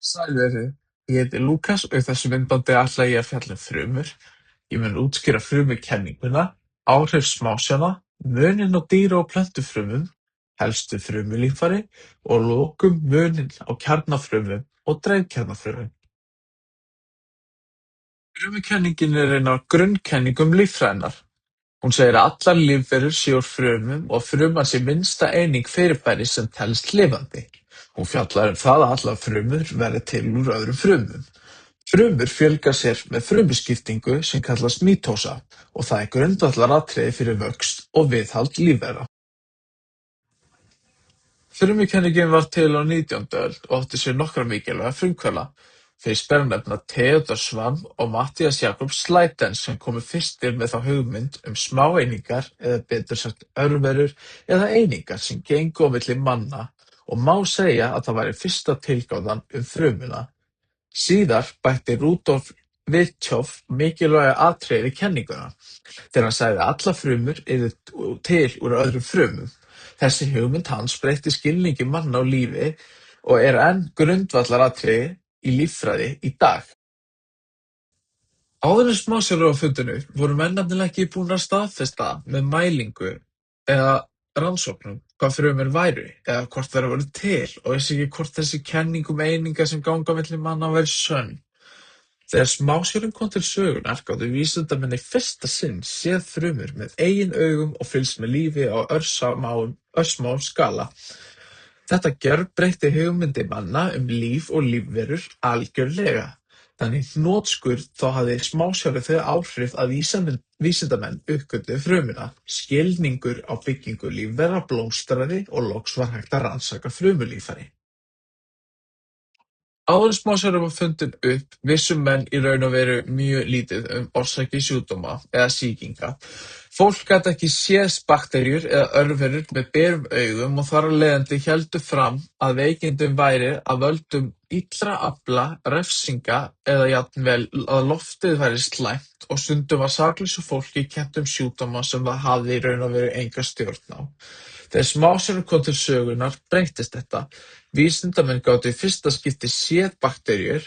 Sæl verið, ég heiti Lúkas og í þessu myndbandi ætla ég að fjalla um frumur. Ég mun útskýra frumukenninguna, áhrif smásjána, muninn á dýra- og plöntufrumum, helstu frumulíffæri og að lokum muninn á kjarnafrumum og dreifkjarnafrumum. Frumukenningin er ein af grunnkenningum líffræðinnar. Hún segir að allar lífverur séu úr frumum og að fruman sé minnsta eining fyrirbæris sem telst lifandi. Hún fjallar um það að allar frumur verði til úr öðrum frumum. Frumur fjölga sér með frumuskiptingu sem kallast mítósa og það er grundvallaratriði fyrir vöxt og viðhald lífvera. Frumukenningin varð til á 19. öld og átti sér nokkra mikilvæga frumkvöðla. Fyrst ber að nefna Theodor Schwann og Matthias Jakob Schleiden sem komu fyrstir með þá hugmynd um smáeiningar eða betur sagt örverur eða einingar sem gengu á milli manna og má segja að það væri fyrsta tilgátan um frumuna. Síðar bætti Rudolf Virchow mikilvæga atriði við kenninguna þegar hann sagði að allar frumur yrðu til úr öðrum frumum. Þessi hugmynd hans breytti skilningi manna á lífi og er enn grundvallaratriði í líffræði í dag. Áður en smásjárur var fundin upp voru menn nefnilega ekki búnir að staðfesta með mælingu eða rannsóknum hvað frumur væru eða hvort þær voru til og vissi ekki hvort þessi kenning um einingar sem ganga á milli manna væri sönn. Þegar smásjárinn kom til sögunnar gátu vísindamenn í fyrsta sinn séð frumur með eigin augum og fylgst með lífi á örsmáum skala. Þetta gjörbreytti hugmyndi manna um líf og lífverur algjörlega. Þannig í hnotskurn þá hafði smásjárið þau áhrif að vísindamenn uppgötvuðu frumuna. Skilningur á byggingu lífvera blómstraði og loks var hægt að rannsaka frumulíffæri. Áður en smásjárinn var fundin upp vissu menn í raun og veru mjög lítið um orsakir sjúkdóma eða sýkinga. Fólk gat ekki séð bakteríur eða örverur með berum augum og þar af leiðandi héldu fram að veikindin væri af völdum illra afla, refsinga eða jafnvel að loftið væri slæmt og stundum var saklausu fólki kennt um sjúkdóma sem það hafði í raun og veru enga stjórn á. Þegar smásjárinn kom til sögunnar breyttist þetta. Vísindamenn gátu í fyrsta skipti séð bakteríur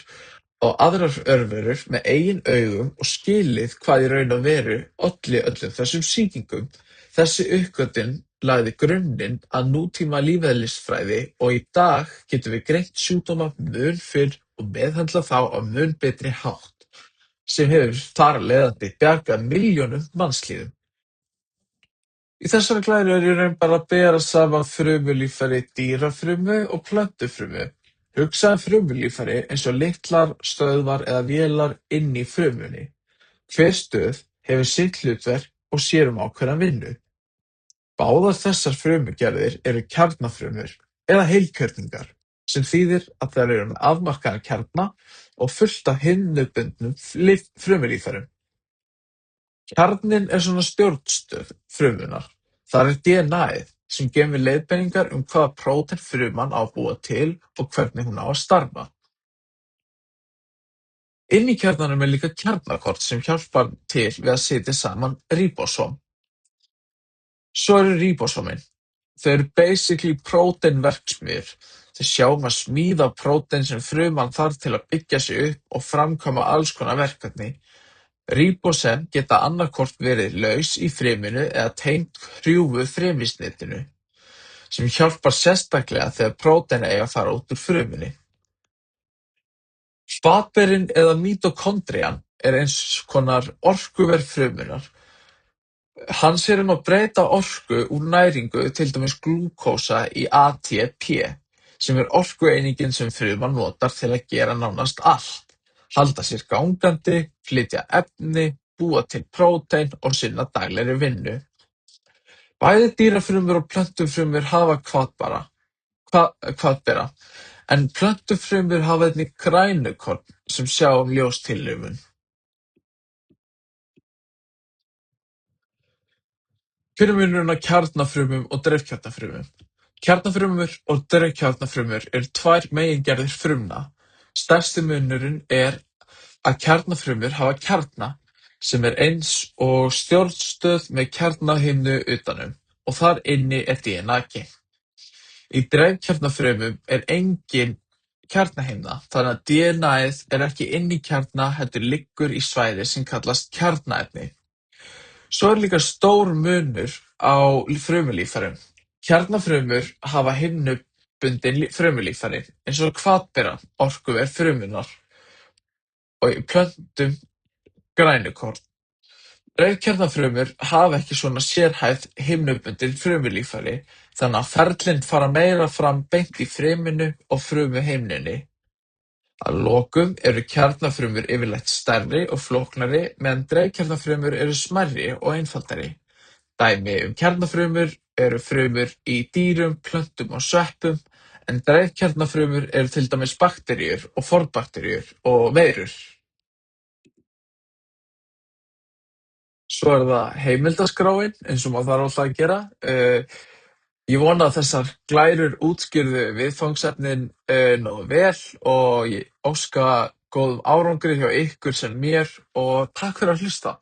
og aðrar örverur með eigin augum og skilið hvað í raun og veru olli öllum þessum sýkingum. Þessi uppgötvun lagði grunninn að nútíma lífeðlisfræði og í dag getum við greint sjúkdóma mun fyrr og meðhöndlað þá á mun betri hátt, sem hefur þar af leiðandi bjargað milljónum mannslífum. Í þessari glæru er í raun bara að bera saman frumulíffæri dýrafrumu og plöntufrumu. Hugsaðu frumulíffæri eins og litlar stöðvar eða vélar inni í frumunni. Hver stöð hefur sitt hlutverk og sér ákveðna vinnu. Báðar þessar frumugerðir eru kjarnafrumur eða heilkjörnungar, sem þýðir að þær eru með afmarkaðan kjarna og fullt af himnubundnum frumulíffærum. Kjarninn er svona stjórnstöð frumunnar. Þar er DNA-ið sem gefur leiðbeiningar um hvaða prótein fruman á að búa til og hvernig hún á að starfa. Inni í kjarnanum er líka kjarnakort sem hjálpar til við að setja saman ríbósóm. Svo eru ríbósómin. Þau eru basically próteinverksmiðjur. Þau sjá að smíða prótein sem fruman þarf til að byggja sig upp og framkvæma alls konar verkefni. Ríbósóm geta annaðhvort verið laus í fruminu eða tengt hrjúfu frumusnetinu, sem hjálpar sérstaklega þegar prótein eiga að fara út úr frumunni. Hvatberinn eða mítókondrían er eins konar orkuver frumunnar. Hann sér um að breyta orku úr næringu, til dæmis glúkósa, í ATP, sem er orkueiningin sem fruman notar til að gera nánast allt. Halda sér gangandi, flytja efni, búa til prótein og sinna daglegri vinnu. Bæði dýrafrumur og plöntufrumur hafa hvatbera, en plöntufrumur hafa einnig grænukorn sem sjá um ljóstillífun. Hver er munurinn á kjarnafrumum og dreifkjarnafrumum? Kjarnafrumur og dreifkjarnafrumur eru tvær megingerðir frumna. Stærsti munurinn er að kjarnafrumur hafa kjarna, sem er eins og stjórnstöð með kjarnahimnu utanum, og þar inni er DNA geymt. Í dreifkjarnafrumum er engin kjarnahimna, þannig að DNA-ið er ekki inni í kjarna heldur liggur í svæði sem kallast kjarnaefni. Svo er líka stór munur á frumulíffærum. Kjarnafrumur hafa himnubundin frumulíffæri, eins og hvatbera, orkuver frumunnar, og í plöntum grænukorn. Rauðkjarnafrumur hafa ekki svona sérhæfð himnubundin frumulíffæri, þannig að ferlin fara meira fram beint í fruminu og frumuhimnunni. Að lokum eru kjarnafrumur yfirleitt stærri og flóknari meðan dreifkjarnafrumur eru smærri og einfaldari. Dæmi kjarnafrumur eru frumur í dýrum, plöntum og sveppum, en dreifkjarnafrumur eru til dæmis bakteríur og fornbakteríur og veirur. Svo er það heimildaskráin, eins og maður þarf alltaf að gera. Ég vona að þessar glærur útskýrðu viðfangsefnin nógu vel og ég óska góðum árangri hjá ykkur sem mér og takk fyrir að hlusta.